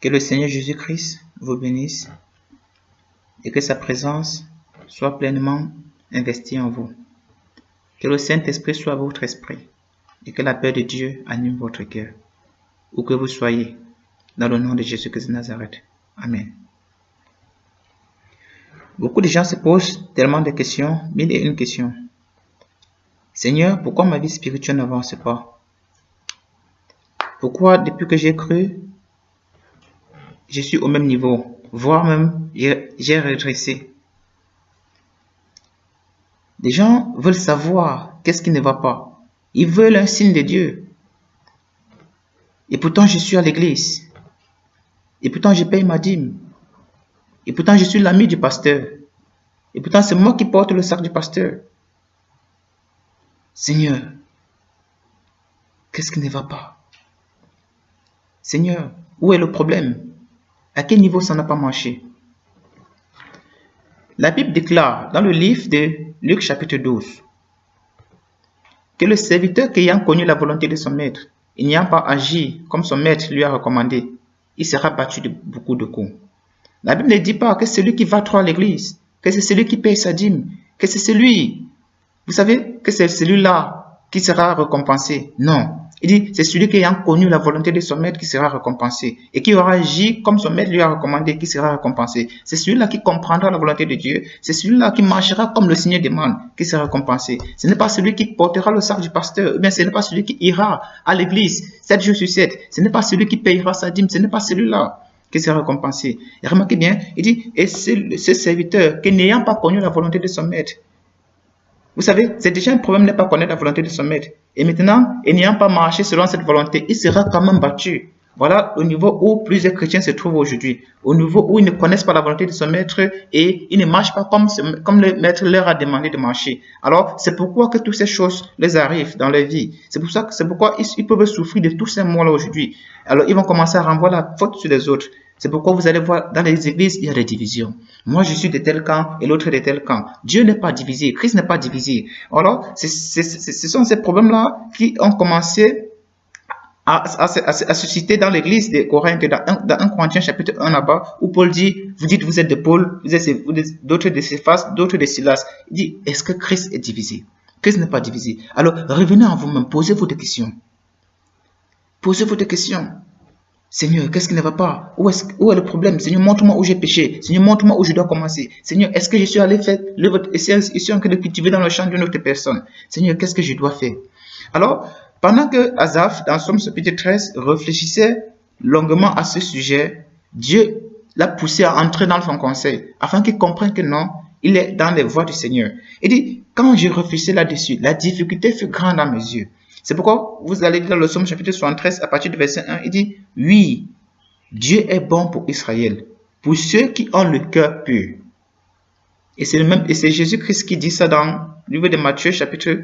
Que le Seigneur Jésus-Christ vous bénisse et que sa présence soit pleinement investie en vous. Que le Saint-Esprit soit votre esprit et que la paix de Dieu anime votre cœur, où que vous soyez, dans le nom de Jésus-Christ de Nazareth. Amen. Beaucoup de gens se posent tellement de questions, mille et une questions. Seigneur, pourquoi ma vie spirituelle n'avance pas? Pourquoi depuis que j'ai cru, je suis au même niveau, voire même j'ai régressé? Les gens veulent savoir qu'est-ce qui ne va pas. Ils veulent un signe de Dieu. Et pourtant, je suis à l'église. Et pourtant, je paye ma dîme. Et pourtant, je suis l'ami du pasteur. Et pourtant, c'est moi qui porte le sac du pasteur. Seigneur, qu'est-ce qui ne va pas? Seigneur, où est le problème? À quel niveau ça n'a pas marché? La Bible déclare dans le livre de Luc chapitre 12 que le serviteur qui ayant connu la volonté de son maître et n'ayant pas agi comme son maître lui a recommandé, il sera battu de beaucoup de coups. La Bible ne dit pas que c'est celui qui va trop à l'église, que c'est celui qui paye sa dîme, que c'est celui, vous savez, que c'est celui-là qui sera récompensé. Non. Il dit, c'est celui qui ayant connu la volonté de son maître qui sera récompensé. Et qui aura agi comme son maître lui a recommandé qui sera récompensé. C'est celui-là qui comprendra la volonté de Dieu. C'est celui-là qui marchera comme le Seigneur demande qui sera récompensé. Ce n'est pas celui qui portera le sac du pasteur. Ou bien ce n'est pas celui qui ira à l'église 7 jours sur 7. Ce n'est pas celui qui payera sa dîme. Ce n'est pas celui-là qui sera récompensé. Et remarquez bien, il dit, et ce serviteur qui n'ayant pas connu la volonté de son maître. Vous savez, c'est déjà un problème de ne pas connaître la volonté de son maître. Et maintenant, et n'ayant pas marché selon cette volonté, il sera quand même battu. Voilà au niveau où plusieurs chrétiens se trouvent aujourd'hui. Au niveau où ils ne connaissent pas la volonté de son maître et ils ne marchent pas comme le maître leur a demandé de marcher. Alors, c'est pourquoi que toutes ces choses les arrivent dans leur vie. C'est pourquoi ils peuvent souffrir de tous ces mots-là aujourd'hui. Alors, ils vont commencer à renvoyer la faute sur les autres. C'est pourquoi vous allez voir dans les églises, il y a des divisions. Moi, je suis de tel camp et l'autre de tel camp. Dieu n'est pas divisé, Christ n'est pas divisé. Alors, ce sont ces problèmes-là qui ont commencé à se susciter dans l'église de Corinthe, dans 1 Corinthiens chapitre 1 là-bas, où Paul dit, vous dites vous êtes de Paul, vous êtes d'autres de Céphas, d'autres de Silas. Il dit, est-ce que Christ est divisé? Christ n'est pas divisé. Alors, revenez en vous-même, posez-vous des questions. Posez-vous des questions. Seigneur, qu'est-ce qui ne va pas? Où est le problème? Seigneur, montre-moi où j'ai péché. Seigneur, montre-moi où je dois commencer. Seigneur, est-ce que je suis allé faire je suis en train de cultiver dans le champ d'une autre personne? Seigneur, qu'est-ce que je dois faire? Alors, pendant que Asaph, dans Somme chapitre 13, réfléchissait longuement à ce sujet, Dieu l'a poussé à entrer dans son conseil, afin qu'il comprenne que non, il est dans les voies du Seigneur. Il dit, quand je réfléchissais là-dessus, la difficulté fut grande à mes yeux. C'est pourquoi vous allez lire dans le Somme chapitre 73 à partir du verset 1, il dit, oui, Dieu est bon pour Israël, pour ceux qui ont le cœur pur. Et c'est Jésus-Christ qui dit ça dans le livre de Matthieu chapitre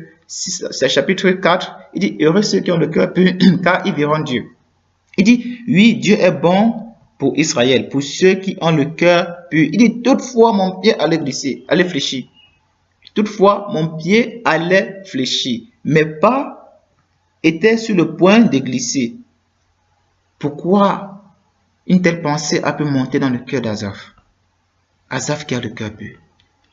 4. Il dit, heureux ceux qui ont le cœur pur, car ils verront Dieu. Il dit, oui, Dieu est bon pour Israël, pour ceux qui ont le cœur pur. Il dit, toutefois mon pied allait glisser, allait fléchir. Toutefois mon pied allait fléchir, mais pas était sur le point de glisser. Pourquoi une telle pensée a pu monter dans le cœur d'Asaph? Asaph qui a le cœur pur.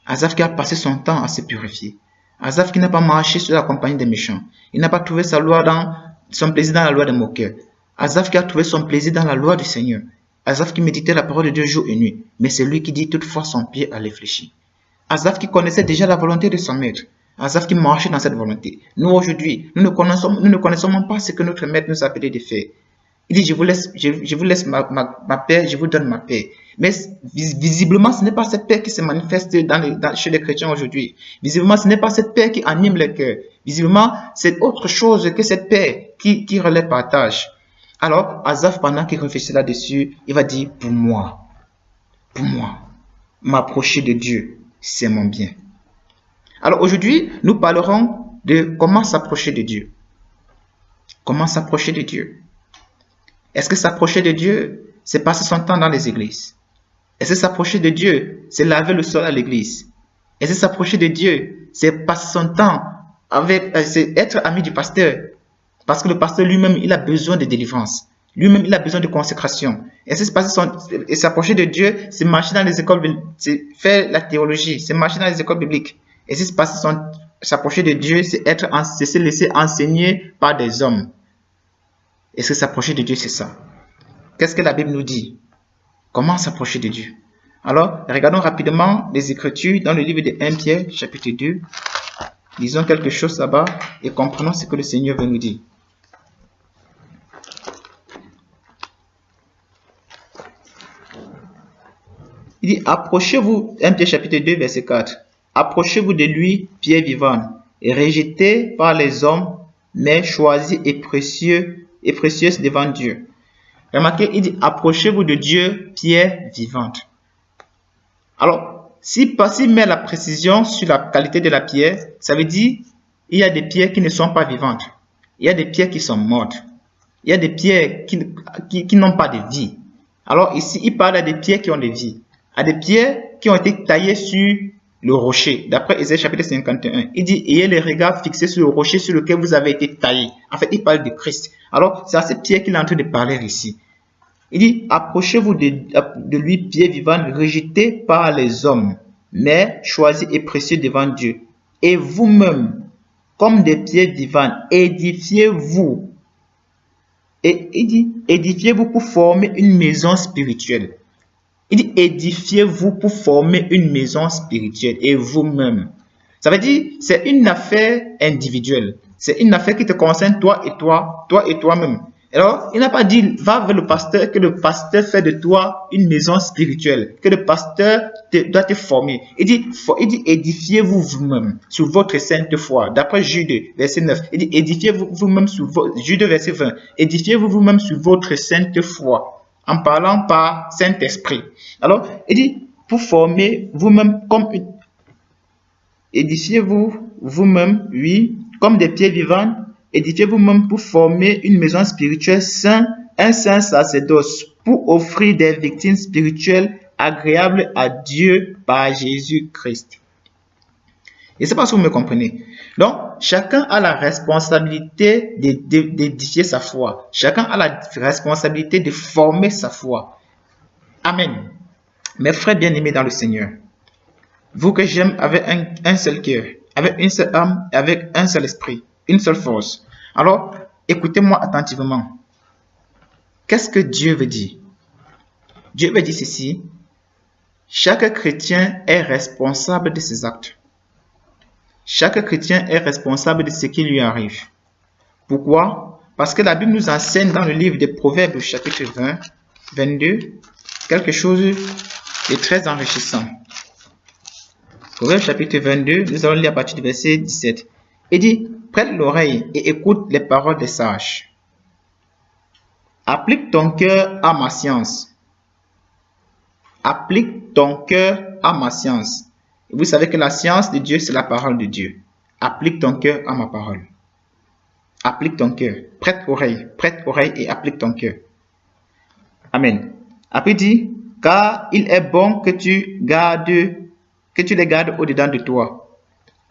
Asaph qui a passé son temps à se purifier. Asaph qui n'a pas marché sur la compagnie des méchants. Il n'a pas trouvé son plaisir dans la loi des moqueurs. Asaph qui a trouvé son plaisir dans la loi du Seigneur. Asaph qui méditait la parole de Dieu jour et nuit. Mais c'est lui qui dit toutefois son pied allait fléchir. Asaph qui connaissait déjà la volonté de son maître. Asaph qui marchait dans cette volonté. Nous aujourd'hui, nous ne connaissons même pas ce que notre maître nous a appelé de faire. Il dit, je vous laisse ma paix, je vous donne ma paix. Mais visiblement, ce n'est pas cette paix qui se manifeste chez les chrétiens aujourd'hui. Visiblement, ce n'est pas cette paix qui anime le cœur. Visiblement, c'est autre chose que cette paix qui relève partage. Alors, Asaph, pendant qu'il réfléchit là-dessus, il va dire, pour moi, m'approcher de Dieu, c'est mon bien. Alors aujourd'hui, nous parlerons de comment s'approcher de Dieu. Comment s'approcher de Dieu? Est-ce que s'approcher de Dieu, c'est passer son temps dans les églises? Est-ce que s'approcher de Dieu, c'est laver le sol à l'église? Est-ce que s'approcher de Dieu, c'est passer son temps c'est être ami du pasteur? Parce que le pasteur lui-même, il a besoin de délivrance. Lui-même, il a besoin de consécration. Et s'approcher de Dieu, c'est marcher dans les écoles, c'est faire la théologie, c'est marcher dans les écoles bibliques. Et s'approcher de Dieu, c'est se laisser enseigner par des hommes. Et s'approcher de Dieu, c'est ça. Qu'est-ce que la Bible nous dit? Comment s'approcher de Dieu? Alors, regardons rapidement les Écritures dans le livre de 1 Pierre, chapitre 2. Lisons quelque chose là-bas et comprenons ce que le Seigneur veut nous dire. Il dit, approchez-vous, 1 Pierre chapitre 2, verset 4. Approchez-vous de lui, pierre vivante, et rejeté par les hommes, mais choisi et précieuse devant Dieu. Remarquez, il dit, approchez-vous de Dieu, pierre vivante. Alors, s'il met la précision sur la qualité de la pierre, ça veut dire il y a des pierres qui ne sont pas vivantes. Il y a des pierres qui sont mortes. Il y a des pierres qui n'ont pas de vie. Alors ici, il parle des pierres qui ont de vie. À des pierres qui ont été taillées sur le rocher. D'après Ésaïe chapitre 51, il dit, ayez les regards fixés sur le rocher sur lequel vous avez été taillé. En fait, il parle de Christ. Alors, c'est à cette pierre qu'il est en train de parler ici. Il dit, approchez-vous de lui, pierre vivante, rejeté par les hommes, mais choisi et précieux devant Dieu. Et vous-même, comme des pierres vivantes, édifiez-vous. Et il dit, édifiez-vous pour former une maison spirituelle. Il dit, édifiez-vous pour former une maison spirituelle et vous-même. Ça veut dire, c'est une affaire individuelle. C'est une affaire qui te concerne toi et toi-même. Alors, il n'a pas dit, va vers le pasteur, que le pasteur fait de toi une maison spirituelle, que le pasteur doit te former. Il dit, édifiez-vous vous-même sur votre sainte foi. D'après Jude, verset 9, il dit, édifiez-vous vous-même sur votre, Jude, verset 20, édifiez-vous vous-même sur votre sainte foi. En parlant par Saint-Esprit. Alors, il dit, pour former vous-même comme une... Édifiez-vous vous-même, oui, comme des pierres vivantes. Édifiez vous-même pour former une maison spirituelle un saint sacerdoce, pour offrir des victimes spirituelles agréables à Dieu par Jésus-Christ. Et c'est pas si vous me comprenez. Donc, chacun a la responsabilité d'édifier sa foi. Chacun a la responsabilité de former sa foi. Amen. Mes frères bien-aimés dans le Seigneur, vous que j'aime avec un seul cœur, avec une seule âme, avec un seul esprit, une seule force. Alors, écoutez-moi attentivement. Qu'est-ce que Dieu veut dire? Dieu veut dire ceci. Chaque chrétien est responsable de ses actes. Chaque chrétien est responsable de ce qui lui arrive. Pourquoi? Parce que la Bible nous enseigne dans le livre des Proverbes, chapitre 20, 22, quelque chose de très enrichissant. Proverbes, chapitre 22, nous allons lire à partir du verset 17. Il dit, prête l'oreille et écoute les paroles des sages. Applique ton cœur à ma science. Applique ton cœur à ma science. Et vous savez que la science de Dieu, c'est la parole de Dieu. Applique ton cœur à ma parole. Applique ton cœur. Prête oreille et applique ton cœur. Amen. Après il dit, car il est bon que tu les gardes au-dedans de toi,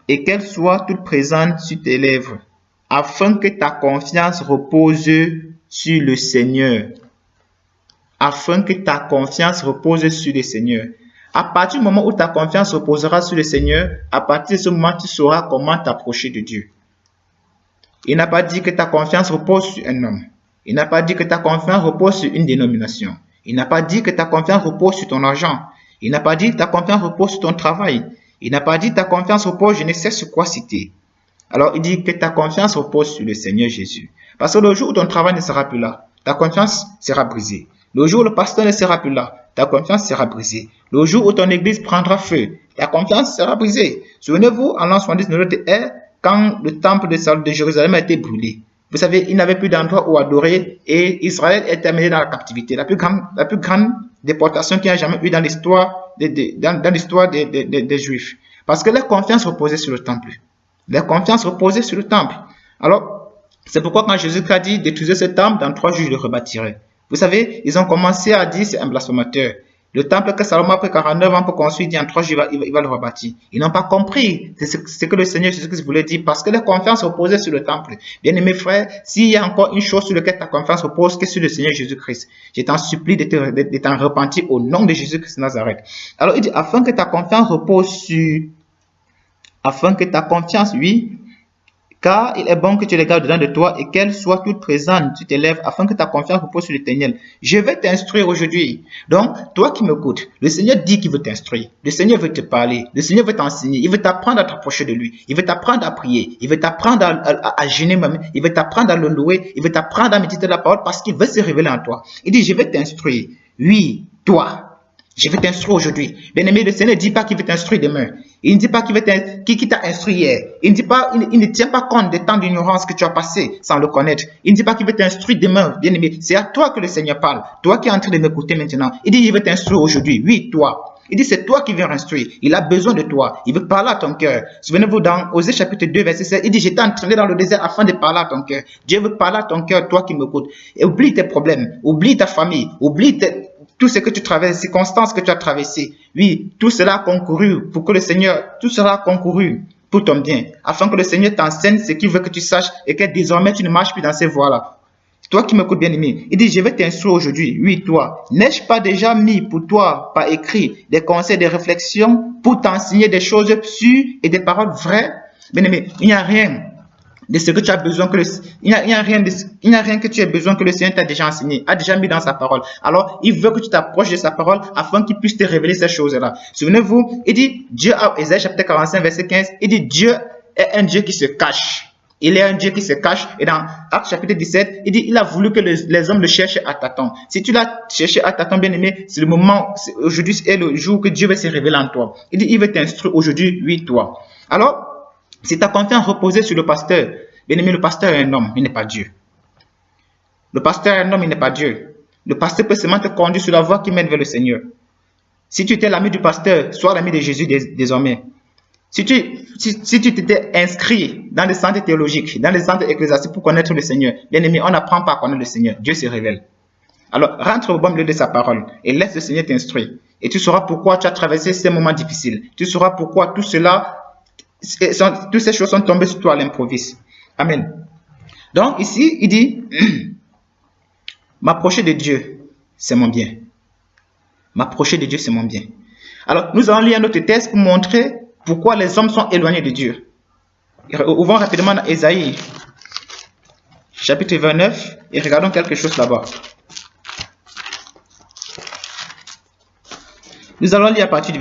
et qu'elles soient toutes présentes sur tes lèvres, afin que ta confiance repose sur le Seigneur. Afin que ta confiance repose sur le Seigneur. À partir du moment où ta confiance reposera sur le Seigneur, à partir de ce moment, tu sauras comment t'approcher de Dieu. Il n'a pas dit que ta confiance repose sur un homme. Il n'a pas dit que ta confiance repose sur une dénomination. Il n'a pas dit que ta confiance repose sur ton argent. Il n'a pas dit que ta confiance repose sur ton travail. Il n'a pas dit que ta confiance repose, je ne sais sur quoi citer. Alors, il dit que ta confiance repose sur le Seigneur Jésus. Parce que le jour où ton travail ne sera plus là, ta confiance sera brisée. Le jour où le pasteur ne sera plus là, ta confiance sera brisée. Le jour où ton église prendra feu, ta confiance sera brisée. Souvenez-vous, en l'an 70 de notre ère, quand le temple de Jérusalem a été brûlé. Vous savez, il n'avait plus d'endroit où adorer et Israël est amené dans la captivité. La plus grande déportation qu'il y a jamais eu dans l'histoire des Juifs. Parce que leur confiance reposait sur le temple. Leur confiance reposait sur le temple. Alors, c'est pourquoi quand Jésus a dit détruisez ce temple, dans 3 jours je le rebâtirai. Vous savez, ils ont commencé à dire c'est un blasphémateur. Le temple que Salomon a pris 49 ans pour construire, dit en 3 jours, il va le rebâtir. Ils n'ont pas compris ce que le Seigneur Jésus-Christ voulait dire parce que la confiance reposait sur le temple. Bien-aimés frères, s'il y a encore une chose sur laquelle ta confiance repose, que sur le Seigneur Jésus-Christ, je t'en supplie de t'en repentir au nom de Jésus-Christ de Nazareth. Alors il dit, afin que ta confiance repose sur... Afin que ta confiance, oui, car il est bon que tu les gardes dedans de toi et qu'elle soit toute présente, tu t'élèves afin que ta confiance repose sur l'Éternel. Je vais t'instruire aujourd'hui. Donc, toi qui m'écoutes, le Seigneur dit qu'il veut t'instruire. Le Seigneur veut te parler. Le Seigneur veut t'enseigner. Il veut t'apprendre à t'approcher de lui. Il veut t'apprendre à prier. Il veut t'apprendre à jeûner même. Il veut t'apprendre à le louer. Il veut t'apprendre à méditer la parole parce qu'il veut se révéler en toi. Il dit, je vais t'instruire. Oui, toi. Je vais t'instruire aujourd'hui. Bien-aimé, le Seigneur ne dit pas qu'il veut t'instruire demain. Il ne dit pas qu'il t'a instruit hier. Il ne tient pas compte des temps d'ignorance que tu as passé sans le connaître. Il ne dit pas qu'il veut t'instruire demain, bien-aimé. C'est à toi que le Seigneur parle. Toi qui es en train de m'écouter maintenant. Il dit, il veut t'instruire aujourd'hui. Oui, toi. Il dit, c'est toi qui viens instruire. Il a besoin de toi. Il veut parler à ton cœur. Souvenez-vous dans Osée chapitre 2, verset 7. Il dit, j'étais entraîné dans le désert afin de parler à ton cœur. Dieu veut parler à ton cœur, toi qui m'écoutes. Et oublie tes problèmes. Oublie ta famille. Oublie tout ce que tu traverses, les circonstances que tu as traversées. Oui, tout cela a concouru pour que le Seigneur, tout cela a concouru pour ton bien, afin que le Seigneur t'enseigne ce qu'il veut que tu saches et que désormais tu ne marches plus dans ces voies-là. Toi qui m'écoutes bien aimé, il dit, je vais t'instruire aujourd'hui. Oui, toi, n'ai-je pas déjà mis pour toi par écrit des conseils, des réflexions pour t'enseigner des choses sûres et des paroles vraies? Bien aimé, il n'y a rien de ce que tu as besoin il n'y a rien que tu aies besoin que le Seigneur t'a déjà enseigné, a déjà mis dans sa parole. Alors, il veut que tu t'approches de sa parole afin qu'il puisse te révéler ces choses-là. Souvenez-vous, il dit, Dieu, Ésaïe chapitre 45, verset 15, il dit, Dieu est un Dieu qui se cache. Il est un Dieu qui se cache. Et dans Actes chapitre 17, il dit, il a voulu que les hommes le cherchent à tâtons. Si tu l'as cherché à tâtons, bien aimé, c'est le moment, aujourd'hui est le jour que Dieu va se révéler en toi. Il dit, il veut t'instruire aujourd'hui, oui, toi. Alors, si ta confiance reposée sur le pasteur, bien aimé, le pasteur est un homme, il n'est pas Dieu. Le pasteur est un homme, il n'est pas Dieu. Le pasteur peut seulement te conduire sur la voie qui mène vers le Seigneur. Si tu étais l'ami du pasteur, sois l'ami de Jésus désormais. Si tu t'étais inscrit dans les centres théologiques, dans les centres ecclésiastiques pour connaître le Seigneur, bien aimé, on n'apprend pas à connaître le Seigneur. Dieu se révèle. Alors, rentre au bon milieu de sa parole et laisse le Seigneur t'instruire. Et tu sauras pourquoi tu as traversé ces moments difficiles. Tu sauras pourquoi toutes ces choses sont tombées sur toi à l'improviste. Amen. Donc ici, il dit, m'approcher de Dieu, c'est mon bien. M'approcher de Dieu, c'est mon bien. Alors, nous allons lire un autre texte pour montrer pourquoi les hommes sont éloignés de Dieu. Ouvrons rapidement dans Ésaïe, chapitre 29, et regardons quelque chose là-bas. Nous allons lire à partir du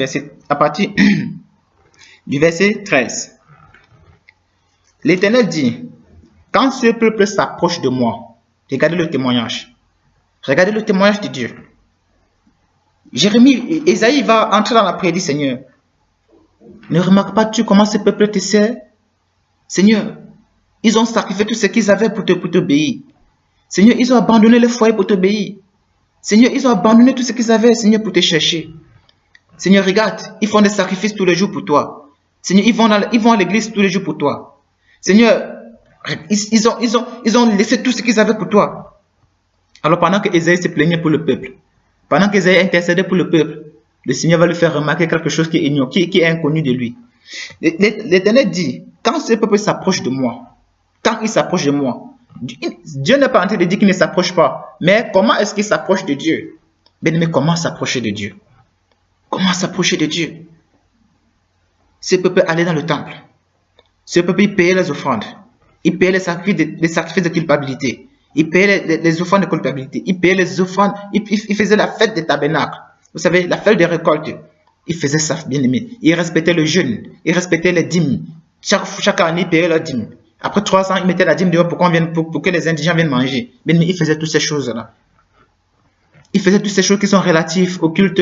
verset 13. L'Éternel dit, quand ce peuple s'approche de moi, regardez le témoignage. Regardez le témoignage de Dieu. Ésaïe va entrer dans la prière du Seigneur. Ne remarques pas-tu comment ce peuple te sert? Seigneur, ils ont sacrifié tout ce qu'ils avaient pour t'obéir. Seigneur, ils ont abandonné le foyer pour t'obéir. Seigneur, ils ont abandonné tout ce qu'ils avaient, Seigneur, pour te chercher. Seigneur, regarde, ils font des sacrifices tous les jours pour toi. Seigneur, ils vont à l'église tous les jours pour toi. Seigneur, ils ont laissé tout ce qu'ils avaient pour toi. Alors pendant que Ésaïe se plaignait pour le peuple, pendant qu'Ésaïe intercédait pour le peuple, le Seigneur va lui faire remarquer quelque chose qui est inconnu de lui. L'Éternel dit, quand ce peuple s'approche de moi, quand il s'approche de moi, Dieu n'est pas en train de dire qu'il ne s'approche pas, mais comment est-ce qu'il s'approche de Dieu? Mais comment s'approcher de Dieu? Comment s'approcher de Dieu? Ce peuple allait dans le temple. Ce peuple, il payait les offrandes. Il payait les sacrifices de culpabilité. Il payait les offrandes de culpabilité. Il payait les offrandes. Il faisait la fête des tabernacles. Vous savez, la fête des récoltes. Il faisait ça, bien aimé. Il respectait le jeûne. Il respectait les dîmes. Chaque année, il payait la dîme. Après 3 ans, il mettait la dîme dehors pour que les indigents viennent manger. Bien aimé, il faisait toutes ces choses-là. Il faisait toutes ces choses qui sont relatives au culte.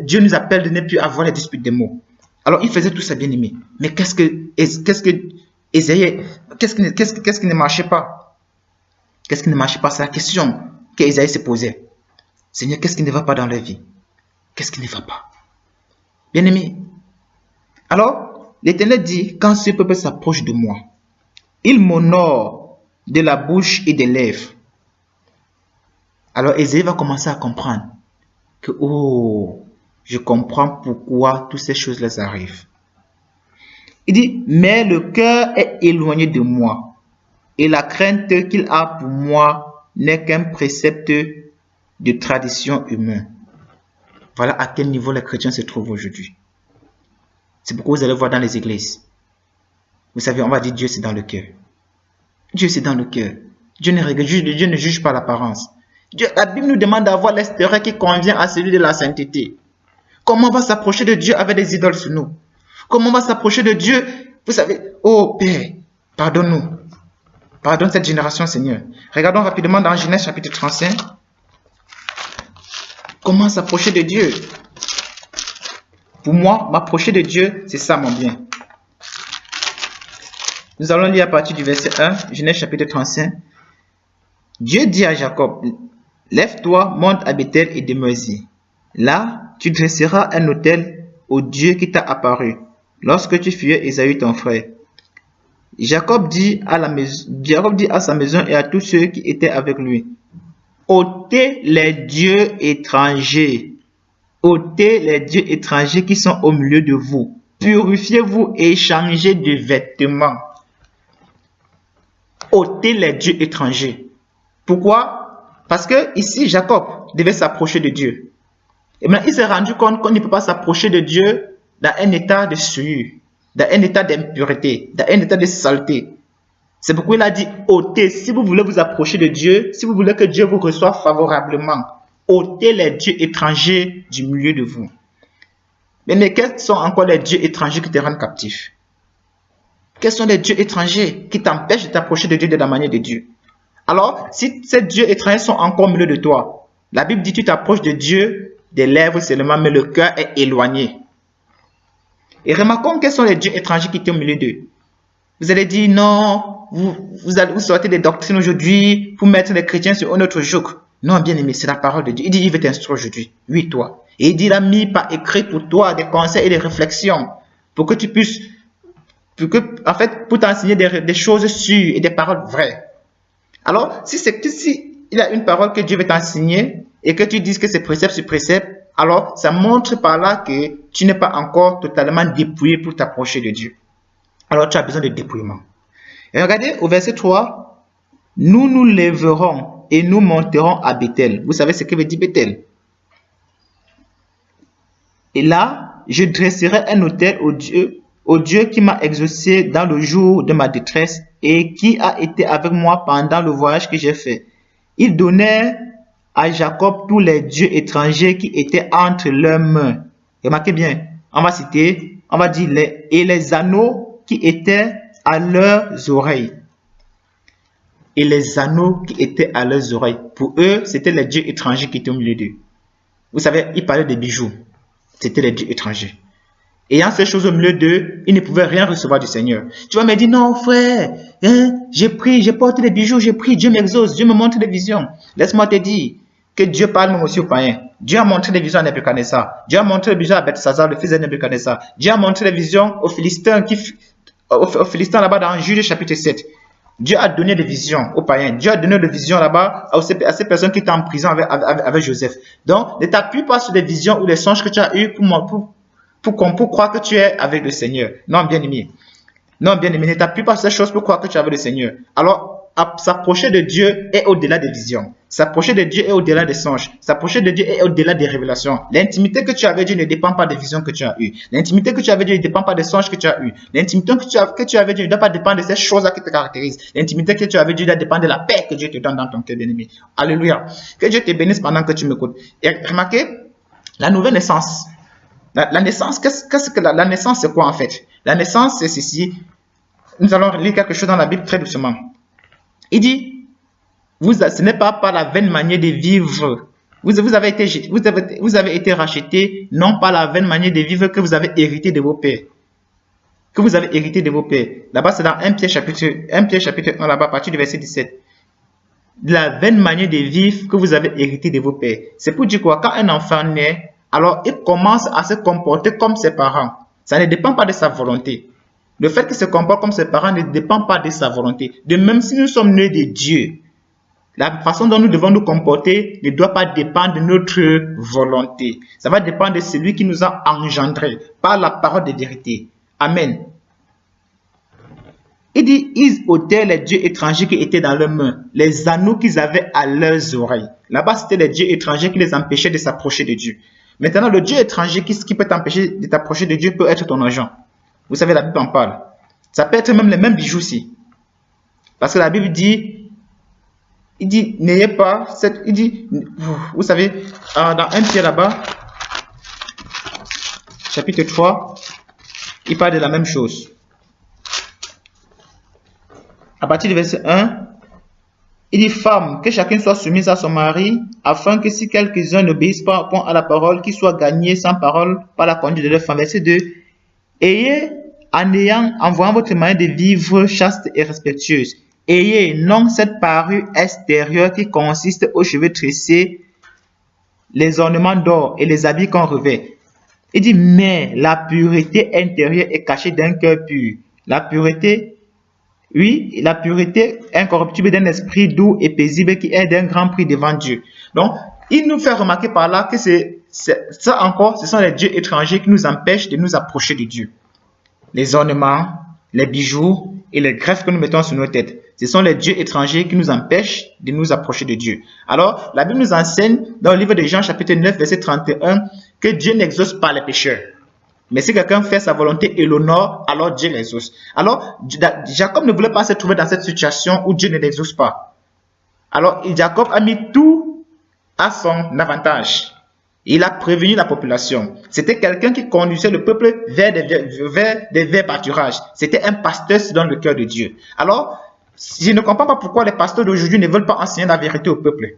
Dieu nous appelle de ne plus avoir les disputes des mots. Alors, il faisait tout ça, bien aimé. Mais qu'est-ce qui ne marchait pas? Qu'est-ce qui ne marchait pas? C'est la question qu'Ésaïe se posait. Seigneur, qu'est-ce qui ne va pas dans leur vie? Qu'est-ce qui ne va pas? Bien aimé. Alors, l'Éternel dit, quand ce peuple s'approche de moi, il m'honore de la bouche et des lèvres. Alors, Ésaïe va commencer à comprendre. que, oh, je comprends pourquoi toutes ces choses les arrivent. Il dit, mais le cœur est éloigné de moi, et la crainte qu'il a pour moi n'est qu'un précepte de tradition humaine. Voilà à quel niveau les chrétiens se trouvent aujourd'hui. C'est pourquoi vous allez voir dans les églises. Vous savez, on va dire Dieu c'est dans le cœur. Dieu c'est dans le cœur. Dieu ne juge pas l'apparence. La Bible nous demande d'avoir l'extérieur qui convient à celui de la sainteté. Comment on va s'approcher de Dieu avec des idoles sur nous? Comment on va s'approcher de Dieu? Vous savez, oh Père, pardonne-nous. Pardonne cette génération, Seigneur. Regardons rapidement dans Genèse chapitre 35. Comment s'approcher de Dieu? Pour moi, m'approcher de Dieu, c'est ça mon bien. Nous allons lire à partir du verset 1, Genèse chapitre 35. Dieu dit à Jacob, lève-toi, monte à Bethel et demeure-y. Là, tu dresseras un autel au Dieu qui t'a apparu, lorsque tu fuyais Ésaü ton frère. Jacob dit à sa maison et à tous ceux qui étaient avec lui, ôtez les dieux étrangers. Ôtez les dieux étrangers qui sont au milieu de vous. Purifiez-vous et changez de vêtements. Ôtez les dieux étrangers. Pourquoi? Parce que ici, Jacob devait s'approcher de Dieu. Et maintenant, il s'est rendu compte qu'on ne peut pas s'approcher de Dieu dans un état de souillure, dans un état d'impureté, dans un état de saleté. C'est pourquoi il a dit, ôtez, si vous voulez vous approcher de Dieu, si vous voulez que Dieu vous reçoive favorablement, ôtez les dieux étrangers du milieu de vous. Mais quels sont encore les dieux étrangers qui te rendent captif? Quels sont les dieux étrangers qui t'empêchent de t'approcher de Dieu de la manière de Dieu? Alors, si ces dieux étrangers sont encore au milieu de toi, la Bible dit tu t'approches de Dieu des lèvres seulement, mais le cœur est éloigné. Et remarquons quels sont les dieux étrangers qui étaient au milieu d'eux. Vous allez dire, non, vous sortez des doctrines aujourd'hui pour mettre les chrétiens sur un autre joug. Non, bien aimé, c'est la parole de Dieu. Il dit, il veut t'instruire aujourd'hui. Oui, toi. Et il dit, il a mis par écrit pour toi des conseils et des réflexions pour que tu puisses, pour t'enseigner des choses sûres et des paroles vraies. Alors, si il y a une parole que Dieu veut t'enseigner et que tu dises que c'est précepte sur précepte, alors ça montre par là que tu n'es pas encore totalement dépouillé pour t'approcher de Dieu. Alors tu as besoin de dépouillement. Et regardez au verset 3, nous nous lèverons et nous monterons à Bethel. Vous savez ce que veut dire Bethel? Et là, je dresserai un autel au Dieu qui m'a exaucé dans le jour de ma détresse et qui a été avec moi pendant le voyage que j'ai fait. Il donnait à Jacob tous les dieux étrangers qui étaient entre leurs mains. Remarquez bien, on va citer, on va dire les anneaux qui étaient à leurs oreilles. Et les anneaux qui étaient à leurs oreilles. Pour eux, c'était les dieux étrangers qui étaient au milieu d'eux. Vous savez, ils parlaient des bijoux. C'était les dieux étrangers. Ayant ces choses au milieu d'eux, ils ne pouvaient rien recevoir du Seigneur. Tu vas me dire, non frère, j'ai pris, j'ai porté des bijoux, j'ai pris, Dieu m'exauce, Dieu me montre des visions. Laisse-moi te dire que Dieu parle même aussi aux païens. Dieu a montré des visions à Nebuchadnezzar. Dieu a montré des visions à Bethsazzar, le fils de Nebuchadnezzar. Dieu a montré des visions aux Philistins, aux Philistins là-bas dans Juge chapitre 7. Dieu a donné des visions aux païens. Dieu a donné des visions là-bas à ces personnes qui étaient en prison avec Joseph. Donc, ne t'appuie pas sur des visions ou des songes que tu as eus pour croire que tu es avec le Seigneur. Non, bien-aimé. Non, bien-aimé, ne t'appuie pas sur ces choses pour croire que tu es avec le Seigneur. Alors, s'approcher de Dieu est au-delà des visions. S'approcher de Dieu est au-delà des songes. S'approcher de Dieu est au-delà des révélations. L'intimité que tu as avec Dieu ne dépend pas des visions que tu as eues. L'intimité que tu as avec Dieu ne dépend pas des songes que tu as eus. L'intimité que tu as avec Dieu ne doit pas dépendre de ces choses-là qui te caractérisent. L'intimité que tu as avec Dieu doit dépendre de la paix que Dieu te donne dans ton cœur, bien-aimé. Alléluia. Que Dieu te bénisse pendant que tu m'écoutes. Et remarquez, la nouvelle naissance. La naissance, la naissance, c'est quoi en fait? La naissance, c'est ceci. Nous allons lire quelque chose dans la Bible très doucement. Il dit, ce n'est pas par la vaine manière de vivre. Vous avez été rachetés, non pas la vaine manière de vivre que vous avez hérité de vos pères. Que vous avez hérité de vos pères. Là-bas, c'est dans 1 Pierre chapitre 1, là-bas, à partir du verset 17. La vaine manière de vivre que vous avez hérité de vos pères. C'est pour dire quoi? Quand un enfant naît, alors il commence à se comporter comme ses parents. Ça ne dépend pas de sa volonté. Le fait qu'il se comporte comme ses parents ne dépend pas de sa volonté. De même si nous sommes nés de Dieu, La façon dont nous devons nous comporter ne doit pas dépendre de notre volonté. Ça va dépendre de celui qui nous a engendrés par la parole de vérité. Amen. Il dit, ils ôtaient les dieux étrangers qui étaient dans leurs mains, les anneaux qu'ils avaient à leurs oreilles. Là-bas, c'était les dieux étrangers qui les empêchaient de s'approcher de Dieu. Maintenant, le dieu étranger qui peut t'empêcher de t'approcher de Dieu peut être ton argent. Vous savez, la Bible en parle. Ça peut être même les mêmes bijoux aussi. Parce que la Bible dit, il dit, n'ayez pas cette, il dit, vous savez, dans 1 Pierre là-bas, chapitre 3, il parle de la même chose. À partir du verset 1, il dit, femme, que chacun soit soumise à son mari, afin que si quelques-uns n'obéissent pas à la parole, qu'ils soient gagnés sans parole par la conduite de leur femme. Verset 2, ayez, en voyant votre manière de vivre chaste et respectueuse, ayez non cette parure extérieure qui consiste aux cheveux tressés, les ornements d'or et les habits qu'on revêt. Il dit, mais la pureté intérieure est cachée d'un cœur pur. La pureté, oui, la pureté incorruptible d'un esprit doux et paisible qui est d'un grand prix devant Dieu. Donc, il nous fait remarquer par là que ça encore, ce sont les dieux étrangers qui nous empêchent de nous approcher de Dieu. Les ornements, les bijoux et les greffes que nous mettons sur nos têtes. Ce sont les dieux étrangers qui nous empêchent de nous approcher de Dieu. Alors, la Bible nous enseigne dans le livre de Jean, chapitre 9, verset 31, que Dieu n'exauce pas les pécheurs. Mais si quelqu'un fait sa volonté et l'honore, alors Dieu l'exauce. Alors, Jacob ne voulait pas se trouver dans cette situation où Dieu ne l'exauce pas. Alors, Jacob a mis tout à son avantage. Il a prévenu la population. C'était quelqu'un qui conduisait le peuple vers des verts pâturages. C'était un pasteur dans le cœur de Dieu. Alors, je ne comprends pas pourquoi les pasteurs d'aujourd'hui ne veulent pas enseigner la vérité au peuple.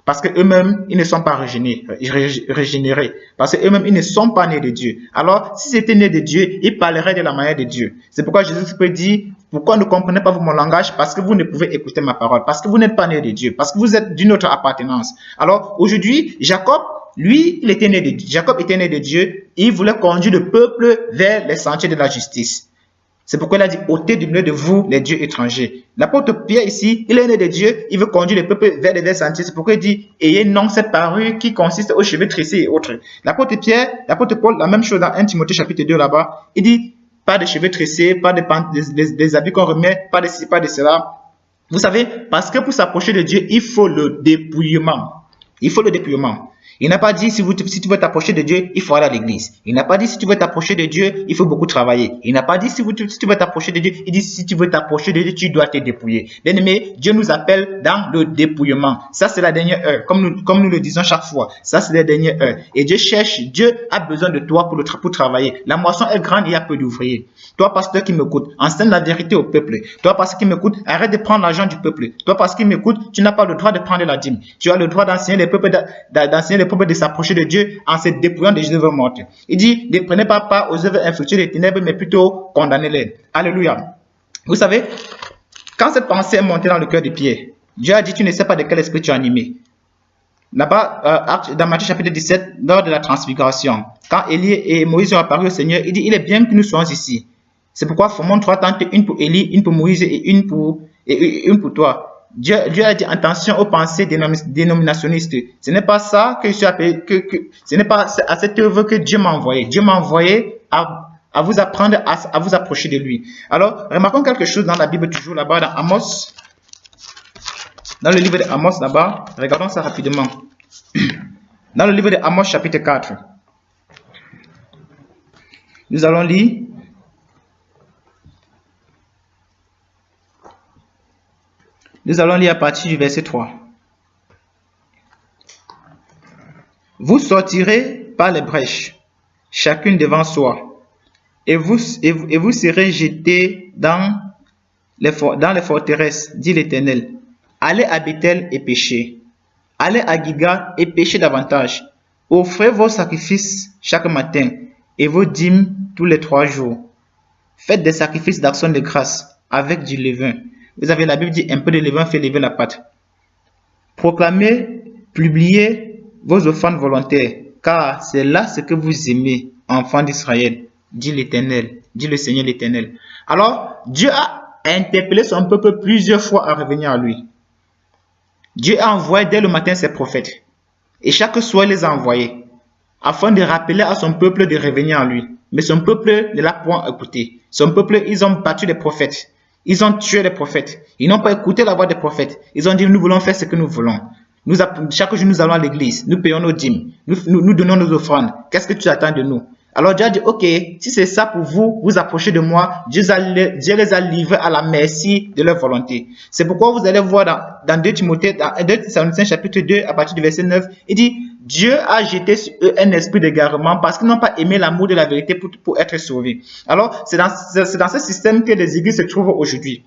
Parce qu'eux-mêmes, ils ne sont pas régénérés. Parce qu'eux-mêmes, ils ne sont pas nés de Dieu. Alors, s'ils étaient nés de Dieu, ils parleraient de la manière de Dieu. C'est pourquoi Jésus peut dire, pourquoi ne comprenez pas vous mon langage? Parce que vous ne pouvez écouter ma parole. Parce que vous n'êtes pas nés de Dieu. Parce que vous êtes d'une autre appartenance. Alors, aujourd'hui, Jacob, lui, était né de Dieu. Il voulait conduire le peuple vers les sentiers de la justice. C'est pourquoi il a dit, ôtez du milieu de vous les dieux étrangers. L'apôtre Pierre ici, il est né de Dieu, il veut conduire le peuple vers les verts sentiers. C'est pourquoi il dit, ayez non cette parure qui consiste aux cheveux tressés et autres. L'apôtre Pierre, l'apôtre Paul, la même chose dans 1 Timothée chapitre 2 là-bas, il dit, pas de cheveux tressés, pas des habits qu'on remet, pas de ci, pas de cela. Vous savez, parce que pour s'approcher de Dieu, il faut le dépouillement. Il faut le dépouillement. Il n'a pas dit si tu veux t'approcher de Dieu, il faut aller à l'église. Il n'a pas dit si tu veux t'approcher de Dieu, il faut beaucoup travailler. Il n'a pas dit si tu veux t'approcher de Dieu, il dit si tu veux t'approcher de Dieu, tu dois te dépouiller. Bien aimé, Dieu nous appelle dans le dépouillement. Ça, c'est la dernière heure. Comme nous le disons chaque fois. Ça, c'est la dernière heure. Et Dieu a besoin de toi pour travailler. La moisson est grande, il y a peu d'ouvriers. Toi, pasteur qui m'écoute, enseigne la vérité au peuple. Toi, pasteur qui m'écoute, arrête de prendre l'argent du peuple. Toi, pasteur qui m'écoute, tu n'as pas le droit de prendre la dîme. Tu as le droit d'enseigner les peuples, de s'approcher de Dieu en se dépouillant des œuvres mortes. Il dit, ne prenez pas part aux œuvres infructueuses des ténèbres, mais plutôt condamnez-les. Alléluia. Vous savez, quand cette pensée est montée dans le cœur de Pierre, Dieu a dit, tu ne sais pas de quel esprit tu es animé. Là-bas, dans Matthieu chapitre 17, lors de la transfiguration, quand Élie et Moïse sont apparus au Seigneur, il dit, il est bien que nous soyons ici. C'est pourquoi formons 3 tentes, une pour Élie, une pour Moïse et une pour toi. Dieu a dit attention aux pensées dénominationnistes. Ce n'est pas ça que je suis appelé, ce n'est pas à cette œuvre que Dieu m'a envoyé. Dieu m'a envoyé à vous apprendre à vous approcher de lui. Alors, remarquons quelque chose dans la Bible, toujours là-bas, dans Amos. Dans le livre de Amos, là-bas, regardons ça rapidement. Dans le livre de Amos, chapitre 4. Nous allons lire. Nous allons lire à partir du verset 3. Vous sortirez par les brèches, chacune devant soi, et vous serez jetés dans les forteresses, dit l'Éternel. Allez à Bethel et péchez. Allez à Giga et péchez davantage. Offrez vos sacrifices chaque matin et vos dîmes tous les 3 jours. Faites des sacrifices d'action de grâce avec du levain. Vous avez la Bible dit un peu de levain fait lever la pâte. Proclamez, publiez vos offrandes volontaires, car c'est là ce que vous aimez, enfants d'Israël, dit l'Éternel, dit le Seigneur l'Éternel. Alors, Dieu a interpellé son peuple plusieurs fois à revenir à lui. Dieu a envoyé dès le matin ses prophètes. Et chaque soir, il les a envoyés afin de rappeler à son peuple de revenir en lui. Mais son peuple ne l'a point écouté. Son peuple, ils ont battu les prophètes. Ils ont tué les prophètes. Ils n'ont pas écouté la voix des prophètes. Ils ont dit, nous voulons faire ce que nous voulons. Chaque jour, nous allons à l'église. Nous payons nos dîmes. Nous donnons nos offrandes. Qu'est-ce que tu attends de nous? Alors Dieu a dit, ok, si c'est ça pour vous, vous approchez de moi, Dieu les a livrés à la merci de leur volonté. C'est pourquoi vous allez voir dans 2 Timothée, dans 2 Thessaloniciens chapitre 2, à partir du verset 9, il dit, Dieu a jeté sur eux un esprit d'égarement parce qu'ils n'ont pas aimé l'amour de la vérité pour être sauvés. Alors, c'est dans ce système que les églises se trouvent aujourd'hui.